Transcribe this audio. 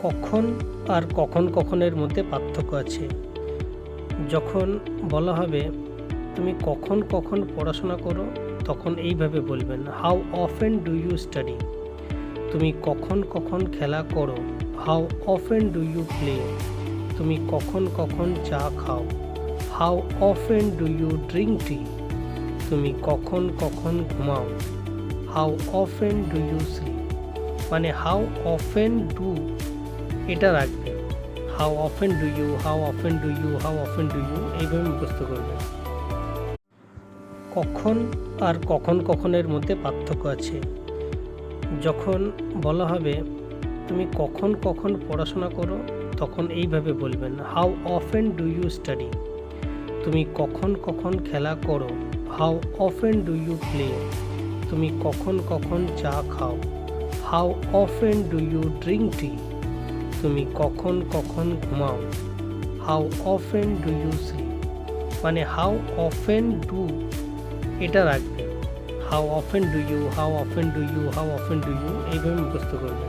কখন আর কখন কখনের মধ্যে পার্থক্য আছে। যখন বলা হবে তুমি কখন কখন পড়াশোনা করো, তখন এইভাবে বলবেন, how often do you study. তুমি কখন কখন খেলা করো, how often do you play. তুমি কখন কখন চা খাও, how often do you drink tea. তুমি কখন কখন ঘুমাও, how often do you sleep. মানে হাউ অফেন ডু এটা রাখবে, how often do you, how often do you, how often do you, এইভাবে মুখস্থ করবে। কখন আর কখন কখনের মধ্যে পার্থক্য আছে। যখন বলা হবে তুমি কখন কখন পড়াশোনা করো, তখন এইভাবে বলবেন, how often do you study. তুমি কখন কখন খেলা করো, how often do you play. তুমি কখন কখন চা খাও, how often do you drink tea. তুমি কখন কখন ঘুমাও, how often do you sleep. মানে হাউ অফেন ডু এটা রাখবে, how often do you, how often do you, how often do you, এইভাবে মুখস্থ করবে।